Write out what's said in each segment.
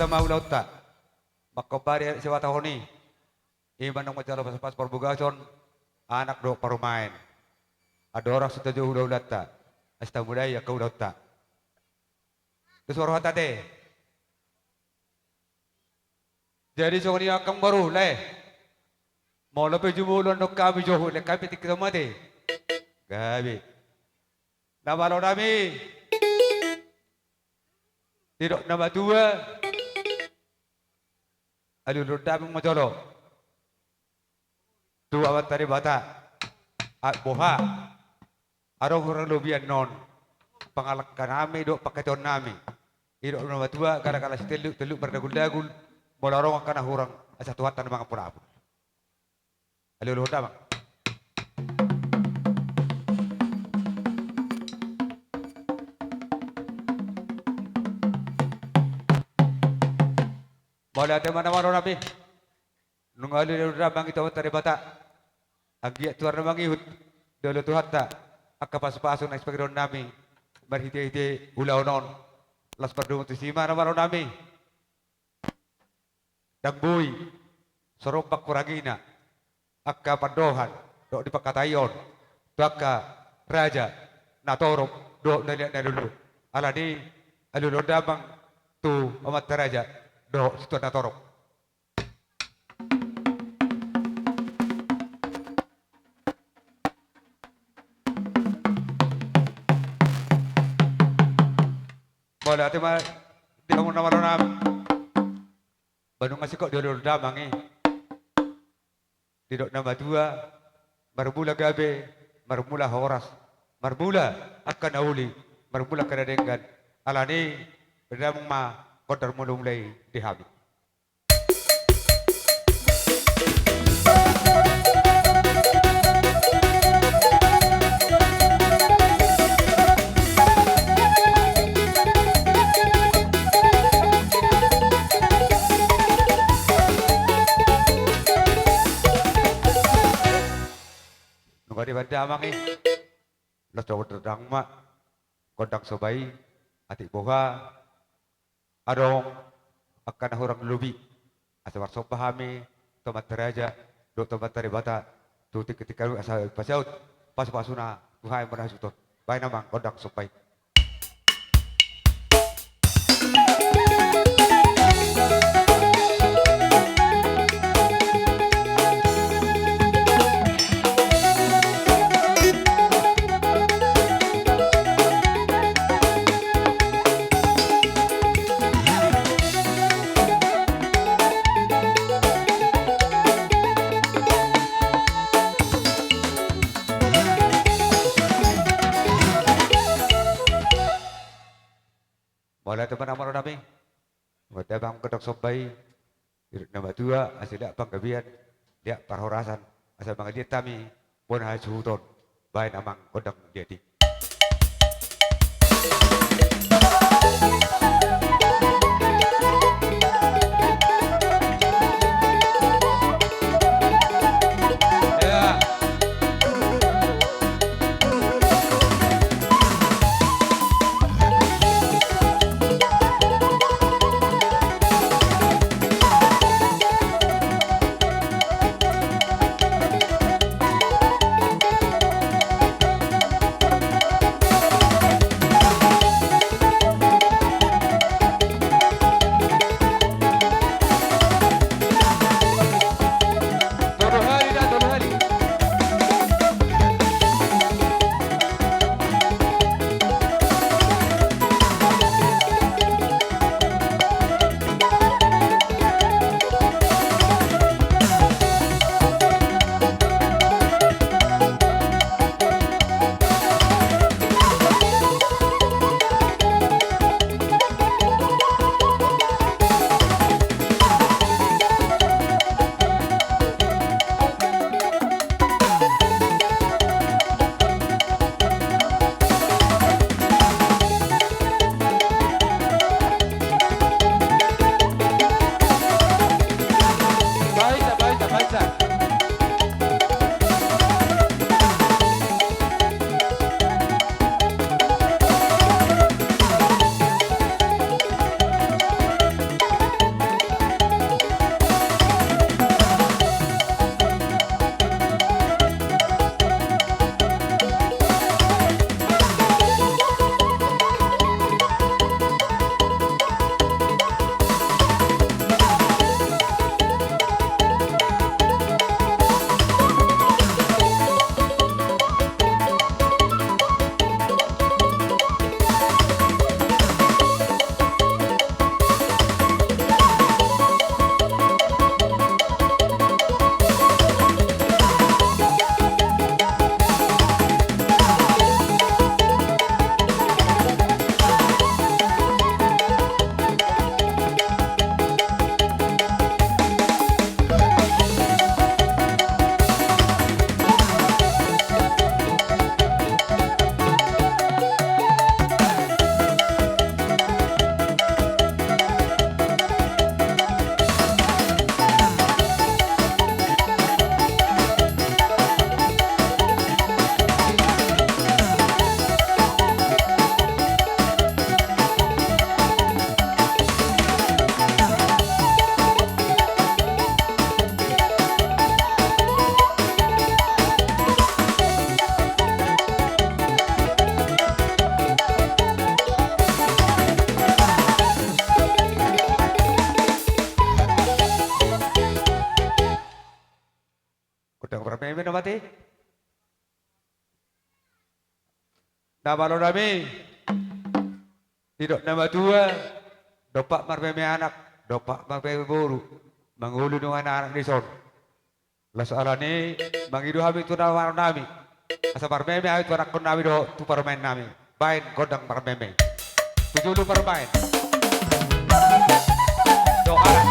mau laut tak. Makobari si watahoni. Iman ng macara pas perbugason anak do parumain. Ada orang setuju udah tak. Asta budaya kau udah tak. Terus orang tadi. Jadi soalnya akan baru leh. Mau lebih jumulon nok kami jauh leh kami tikam mati. Gabi. Nama lo nami. Tidak nama dua. Aduh roda mengmacolo. Dua awat tadi bata. Boha. Arong orang lobian non. Pangalakkan nami dok pakai ton nami. Tidak nama dua gara-gara si teluk berdagul-dagul. Molarong akan orang asa Tuhan mga purabu. Aduh roda bang. Boleh ada mana-mana nabi. Nungali udah bang itu tadi bata. Agi tuar bang ihut. Dulu Tuhan tak. Akka pas-pasun na ispagron nami. Marhiti-hiti ulaw non. Las perdung tu sima naman nami. Dangboy. Sorompak kuragina. Akka pandohan. Do di pakatayon. Tuaka raja. Natorok. Do naliak na lulu. Alani. Alulod bang tu amat raja. Do situ ada torok. Boleh hati mah di kamu nama Bandung masih kok dulu damangi. Tidak nama dua. Marmula gabe, marmula horas, marmula akan auli, marmula kadadengan. Alani berdamang ma. Kodar mulai dihabis. Nunggu di pada amangi. Los jauh terdang mak. Kodang sobai. Atik boha. Adong akan orang lubi asal warso pahami tomat teraja do tomat teribata tuti ketika lu asal pasaut pas pasuna Tuhan merah jutot baik namang kodang sopai. Boleh teman-teman nami, wadah bang kedok sobai, nama dua asal bang kebian, dia parhorasan, asal bang dia tami, pun hajuton, baik namang kodang jadi. Nama lo nami. Tidak nama tua. Dopak marmeme anak. Dopak marmeme buru. Mangulu dengan anak di son. Lah soalane mangidu hami tu nama nami. Asa marmeme ay tu anak nami do tu permain nami. Bain godang marmeme. 70 permain. Do anak.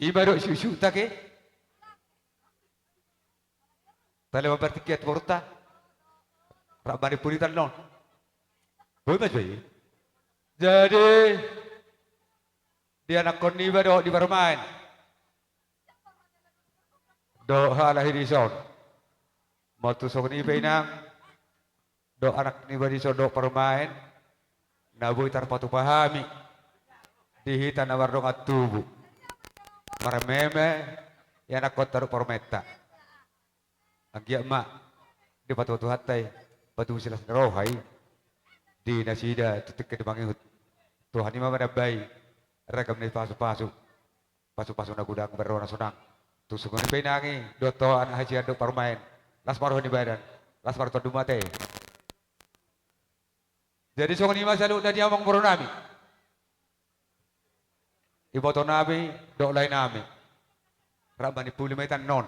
Ibarat susu tak ke? Tale bertiket porta. Rabani puritan non. Boleh cuy. Jadi dia nak koni baru di bermain. Doa lahir di son. Mau tu sok ni benang. Do anak ni bari so do permain. Nabu tar patu pahami. Dihitan nawar dong atubu. Marmeme ya nak kota pormeta. Anggia mak di patu tu hatai patu silas rohai di nasida tutik ke demangihut. Tuhan ima mana bayi rekam ni pasu na gudang berona sonang. Tusuk ni penangi doto anak haji ado permain. Las maruh ni badan. Las maruh tu dumate. Jadi songan ima salu dan dia omong beronami. Iboto nabi, dok lain nami. Rabani puli maitan non.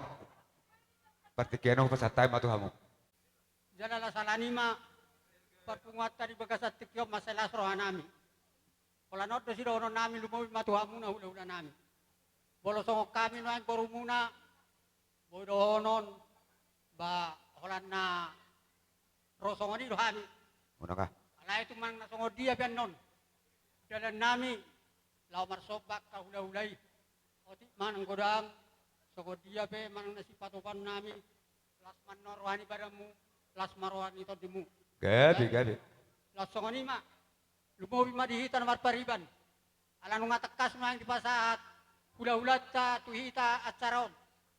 Partikiano pasatay matuhamu. Jangan salah nima perpunguatan di bekas tikyop masalah rohanami. Kalau not dosi dono nami lumawi matuhamu na hula nami. Bolo songok kami noan korumuna. Bodohonon ba holan na rosongoni rohani. Una ka? Alay itu man nasongod dia pian non. Dalam nami lau marsobak kahula-hulai. Oti manang godang songod dia pe manang nasi patokan nami Lasman rohani padamu, lasma rohani todimu. Gabi. Lasongonima, lumobi madihitan marpariban. Alanu ngatekas maing di pasaat, hula-hulata tuhita atsaron.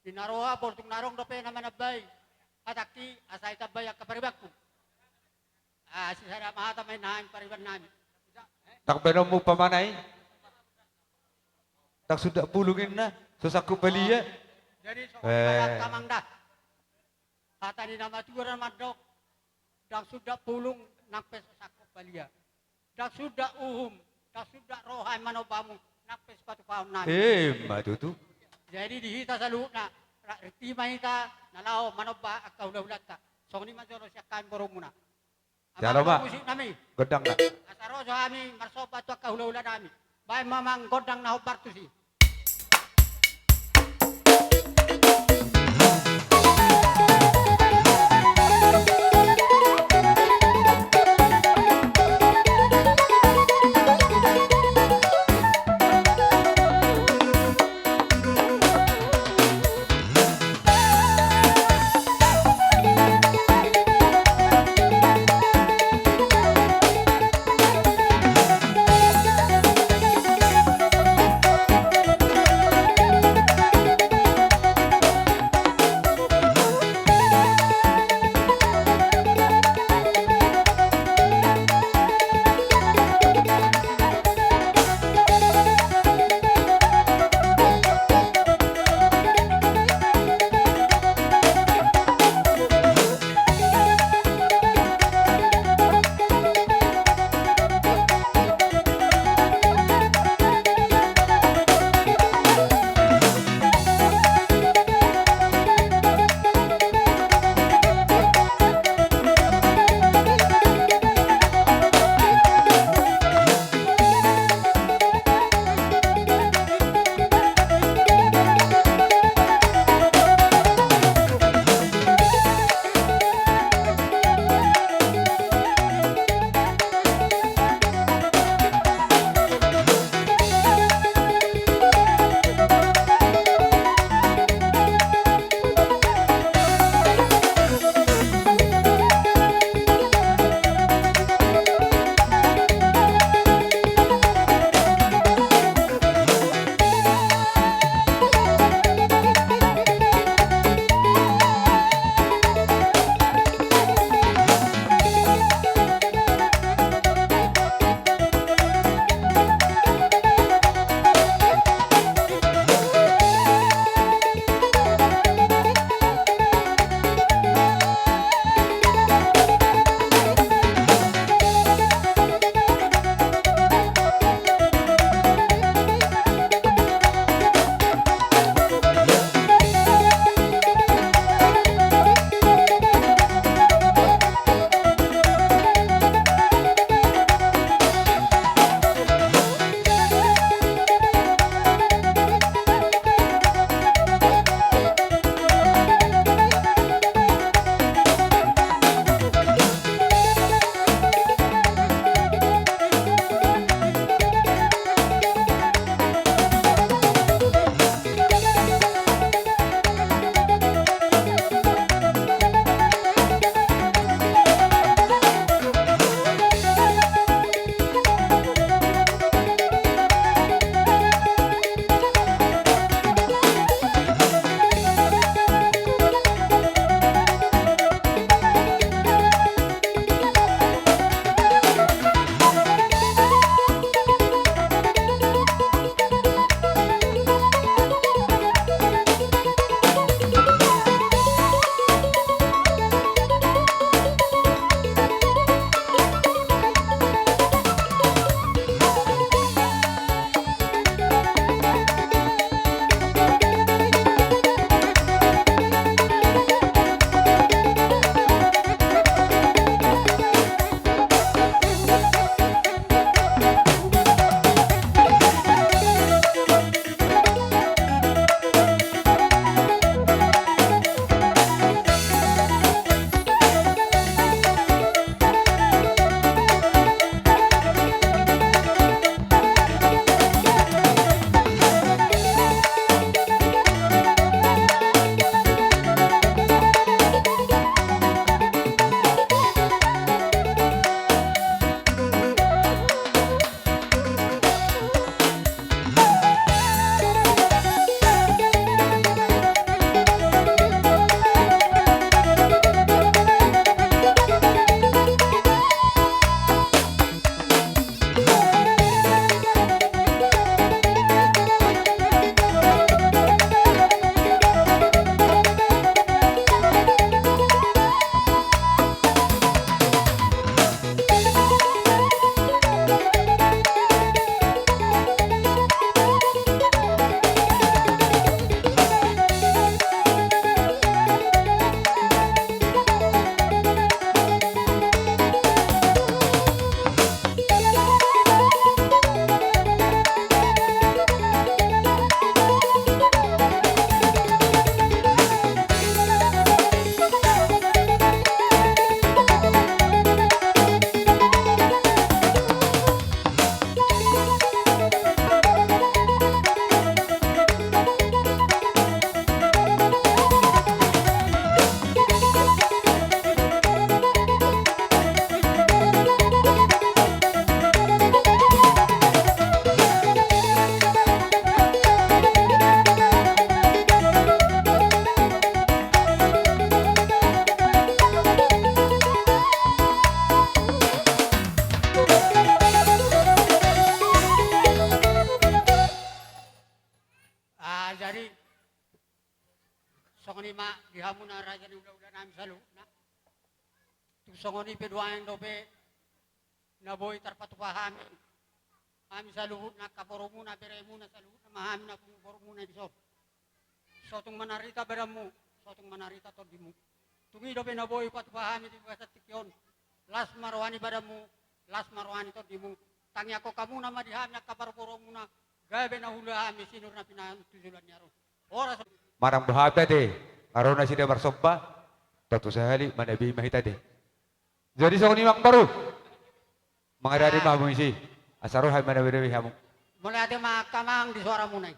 Dinaroha bortung narong dope nama nabay. Ataki asai tabay kaparibakku. Sisada mahata main nahan pariban namin. Tak benom mo pamanay. Tak sudah pulungin na. Susaku beli ya. Jadi soal kamang dah. Kata di nama tujuan madok. Dan sudah pulung nampes sakop balia. Dan sudah dan sudah rohai manobamu nampes sepatu kaum nami. Madu tu. Jadi dihita salu na reti mahita nalao manoba akau ulat-ulat. Song ni majoro siya kain boromuna. Jalo ba? Musik nami. Godang na. Asaro so kami marsopa tu akau ulat nami. Bay mamang godang na hobar tu si. kamu na raja ni udah namin sa luhut na. Tusongoni peduayan dobe na boy tarpatupahamin. Kami sa luhut na kaporo muna, bere muna sa luhut na mahamin na kung boro muna bisop. Sotong manarita beramu, sotong manarita to di mu. Tumido be na boy patupahamin di bagasat tikyon. Las marwani badamu, las marwani to di mu. Tangi ako kamu na madihamin na kaparo muna. Gabe na hula kami sinur na pinatujulan niya ron. Oras Marang berhabda deh. Arona sida bersobba. Tatu sehali manabi mahita deh. Jadi seorang imam baru. Mengadari mahamu isi. Asaruh hai manabi hamu. mulai ada makamang di suara munay.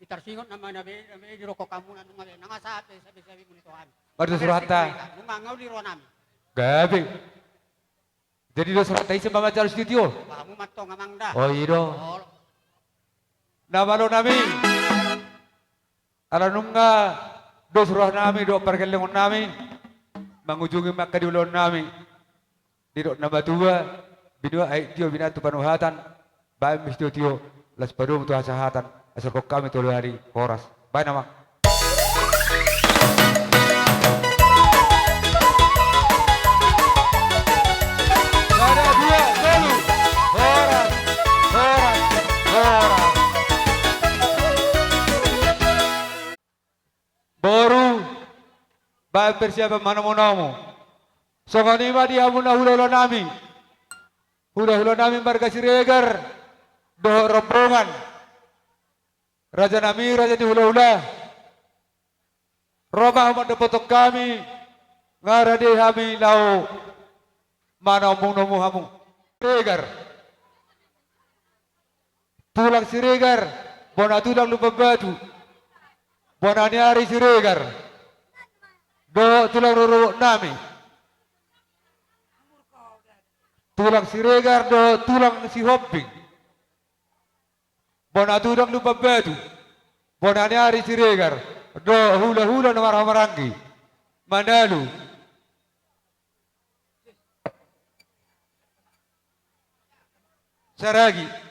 Itarsingot na manabi di rokok kamu na nungabe. Nangasabi sabi mo nito kami. Baru surata. Nungangaw di ruang namin. Gabi. Jadi do surata isi mama jalur studio. Kamu matong amang dah. Oh iya. Oh, Nama lo nami. Ala nunga do surah nami do perkelengon nami. Mangujungi makadulon nami. Didok nama tua. Bidua aik tio binatu panuhatan. Baik mistio tio. Las padung tu hasahatan. Asal kok kami tolu hari horas. Baik nama. Ada dua tolu. Horas. Horas. Horas. Baru baik persiapan mana-manamu. Songanima dia hula-hula nami. Hula-hula nami marga Siregar. Doh rombongan. Raja nami, raja di hula-hula. Roma umat depotok kami. Ngarade kami lau. Mana omong-omong kamu. Siregar. Tulang Siregar. Bona tulang lupa batu. Bonani hari Siregar. Do tulang rorok nami. Tulang Siregar do tulang si hopping. Bona tulang lupa batu. Bonani hari Siregar. Do hula-hula na marang-maranggi. Mandalu. Saragi.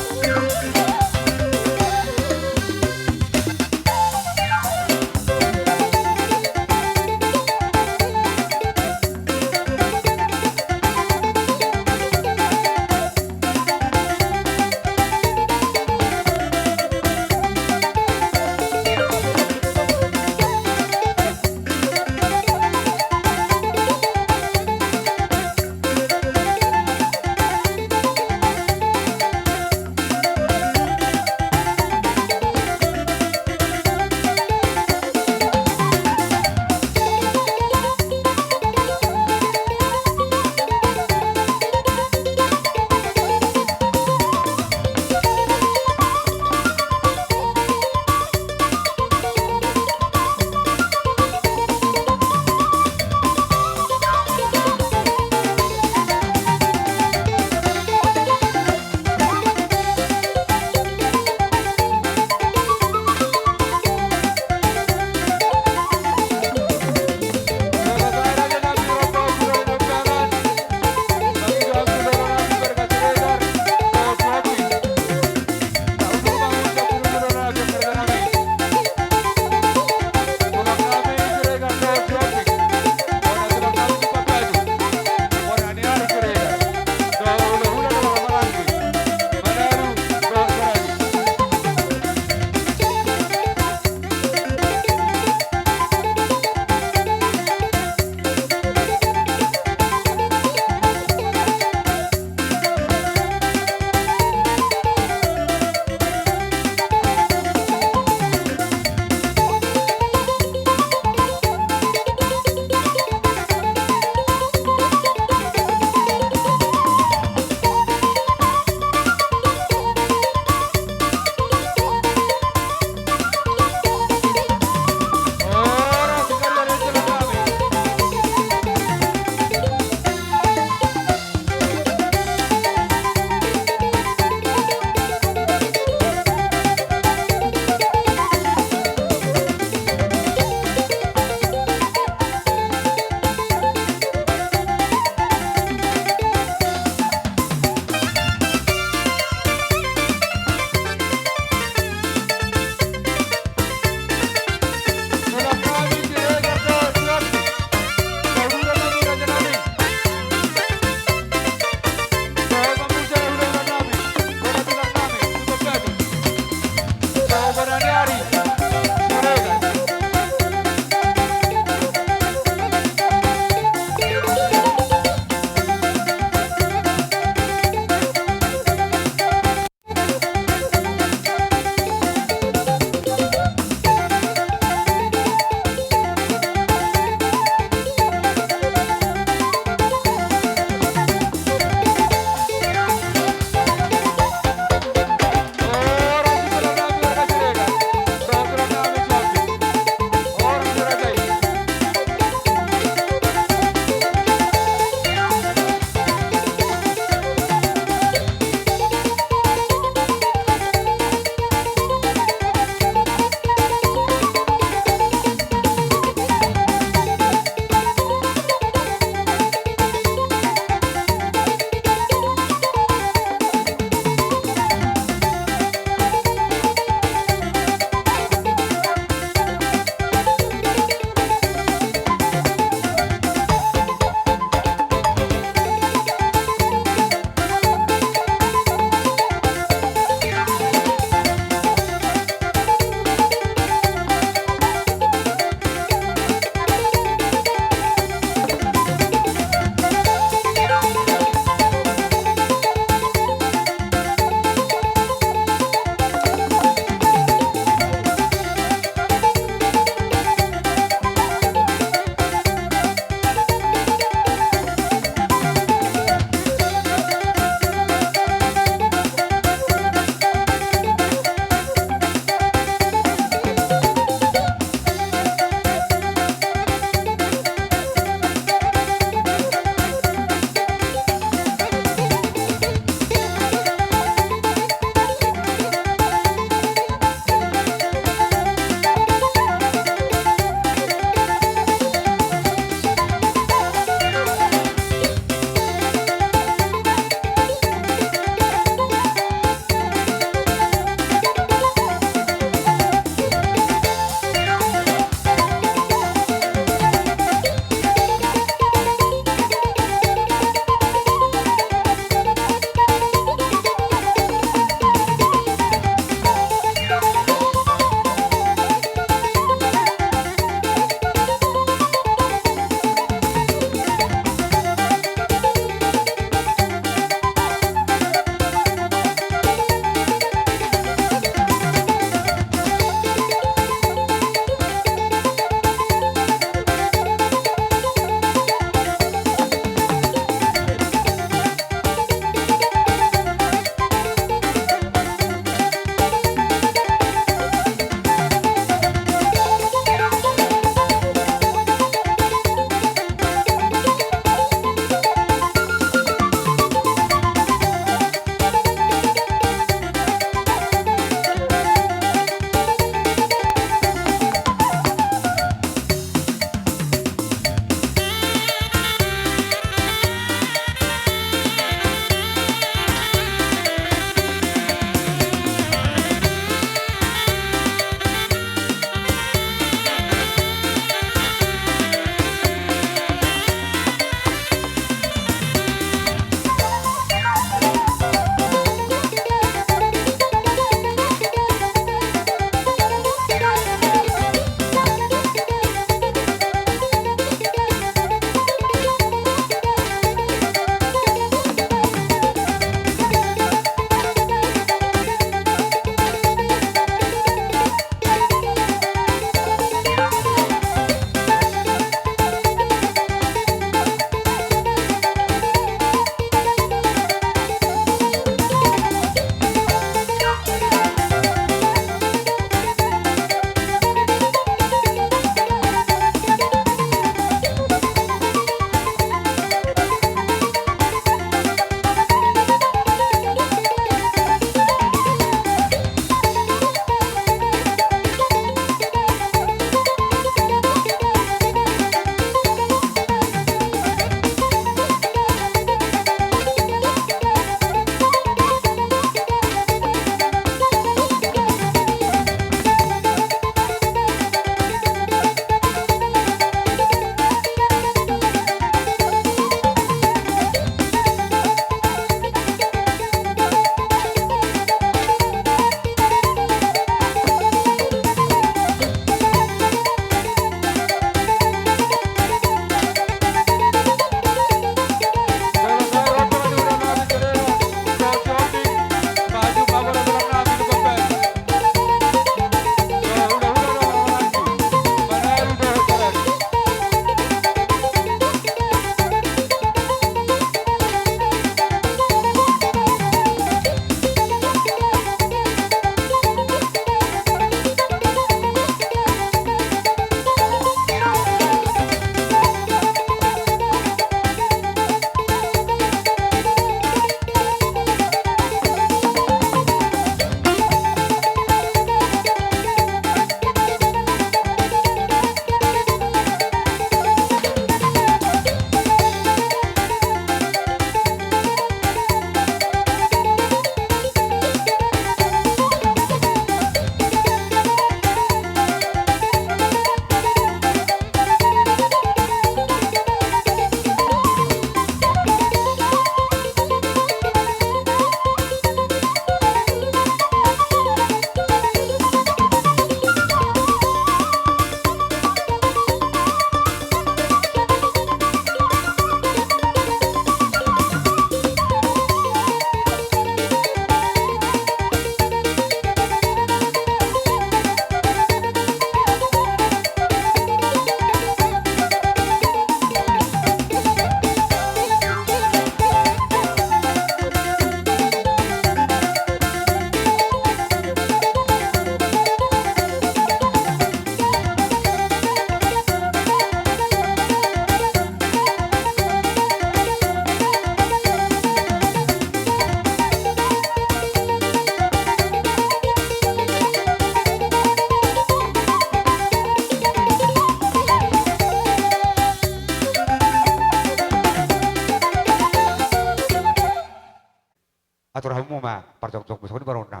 atur hamu ma parjong-jong besok ini baru enam.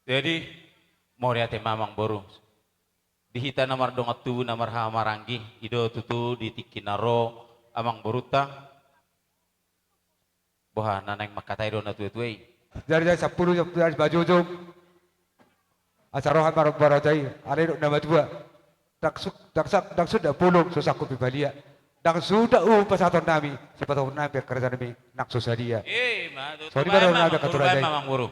Jadi mau lihat mamang boru. Dihita namar dongatu namar hamaranggi ido tutu di tikinaro amang boruta. Boha naneng makatai do na tuwe-tuwe. Dari 10 dari baju jom. Asarohan baru jai, ada nama dua. Dak sudah pulung susah kopi balia. Dak sudah pasaton nami, sepatah nami kerja nami nak susah dia. Sorry baru nami katur aja. Mamang boru.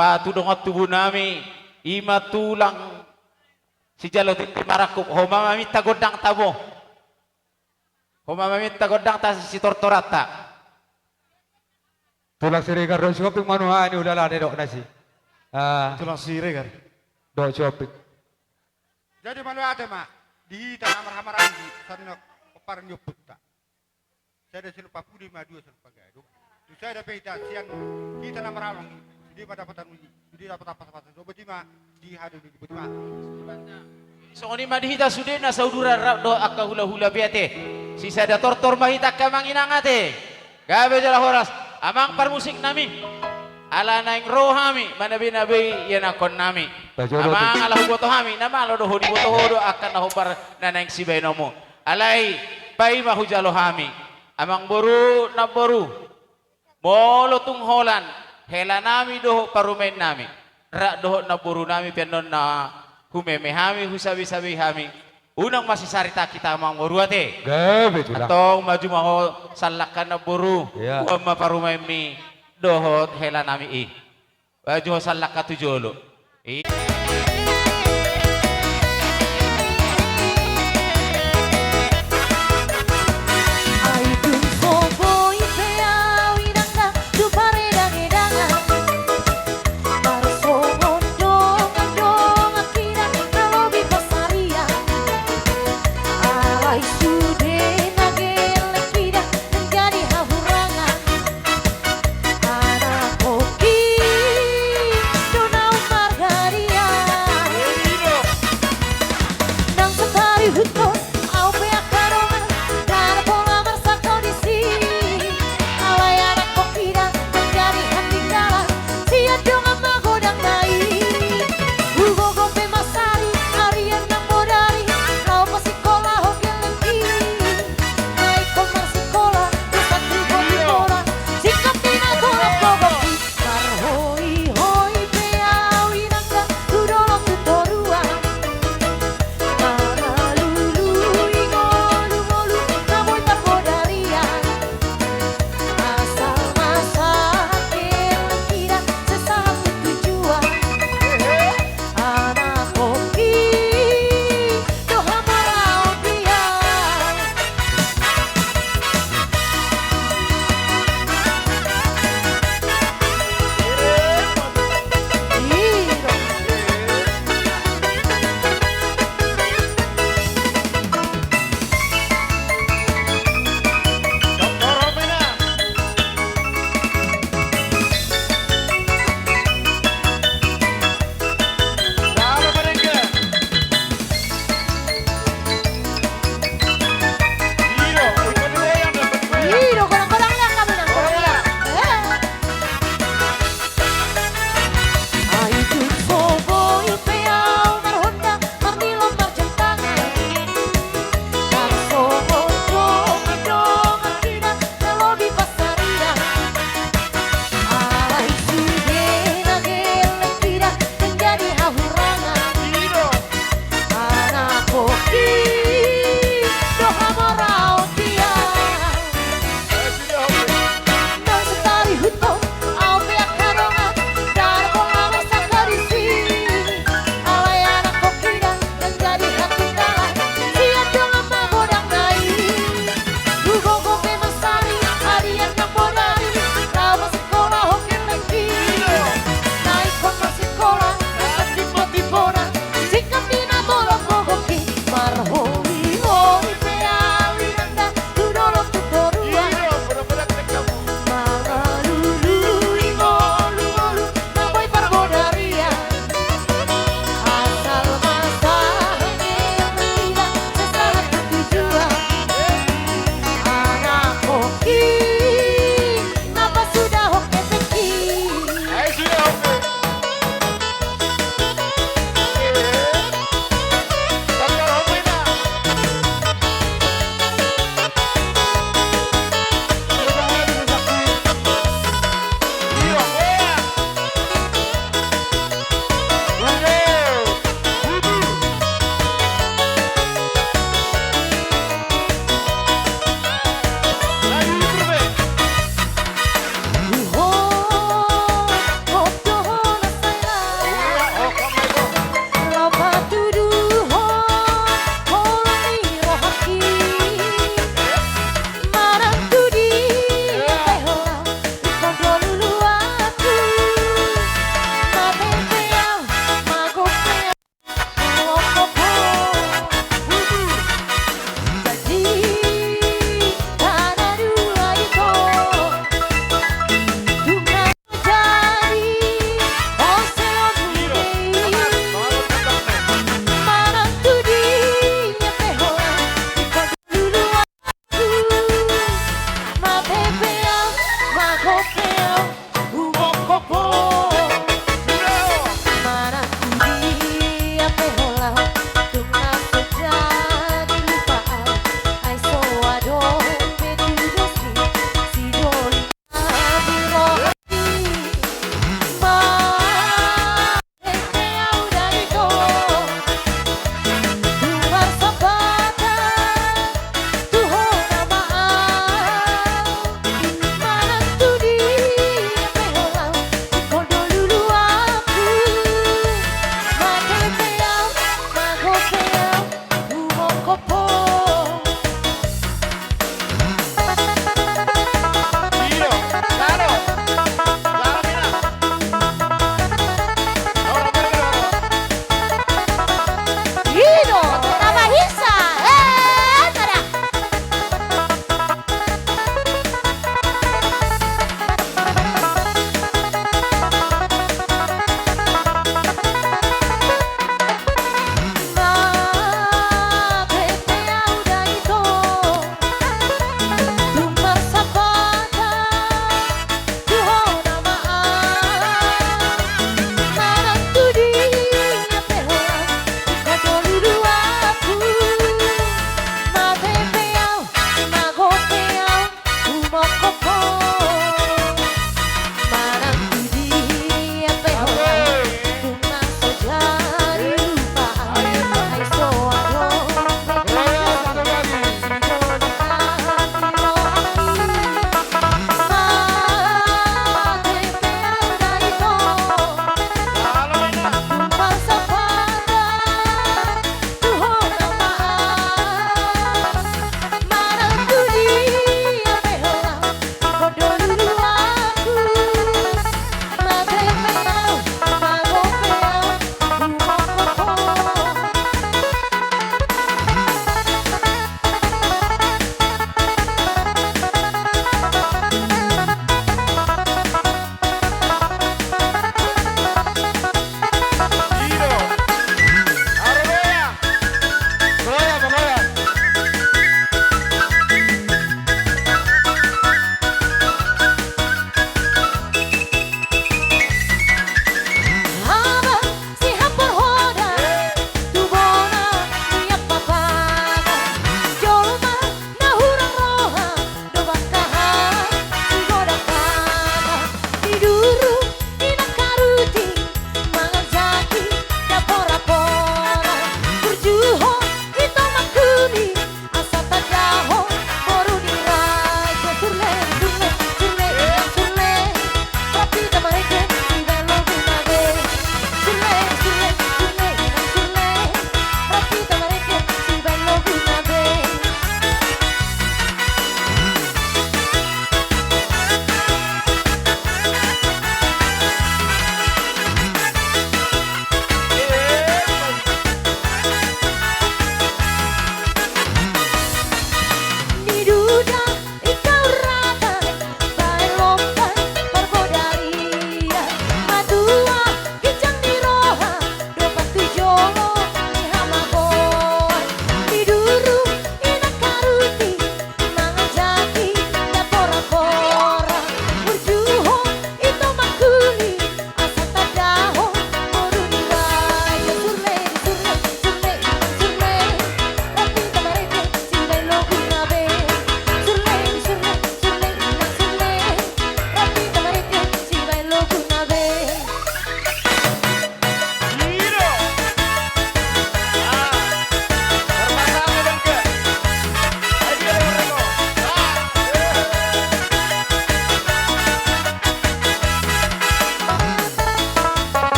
watu dongot tubuh nami ima tulang si jalo titi marakup homa mamita godang tabo homa mamita godang ta si tortorata Tulang siringan do shopping manuha ini udah lah dok nasi. Tulang sire kan. Do shopping. Jadi mana ada mak di tanah marhamar di sana peparang nyoput tak. Saya ada silupa pudi madu silupa gaduh. Tu saya ada pehita siang di tanah marhamar di pada patan uji di dapat apa so betima di hadu di betima. so ni madihita sudena saudara do akka hula hula biate sisa da tortor mahita kamang inangate gabe jala horas amang parmusik nami ala naing rohami manabi nabi yanakon nami Bajodo amang ala huboto hami nama alo do hodi boto hodo akan na hubar nanaing sibay nomo alay pay mahujalo hami amang boru na boru molo tung holan hela nami doho parumain nami ra doho na boru nami pianon na humeme hami husabi-sabi hami unang masisarita kita amang boru ate Gabe tulang. atong maju maho salakan na boru Iya. wa maparumay mi dohot hela nami maju salaka tujolo Ai pun sobo ipea wiranga du paredang-edangan Barso mondong akira kalau bipasaria Alai sude nagele kira menjadi haburangan Anak kopi donau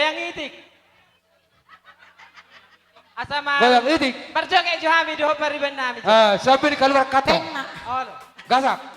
Goyang itik. Asama. Goyang itik. Berjoget jo hami doho pariban nami. Sampai di keluar katong. Pena. Oh. Gasak.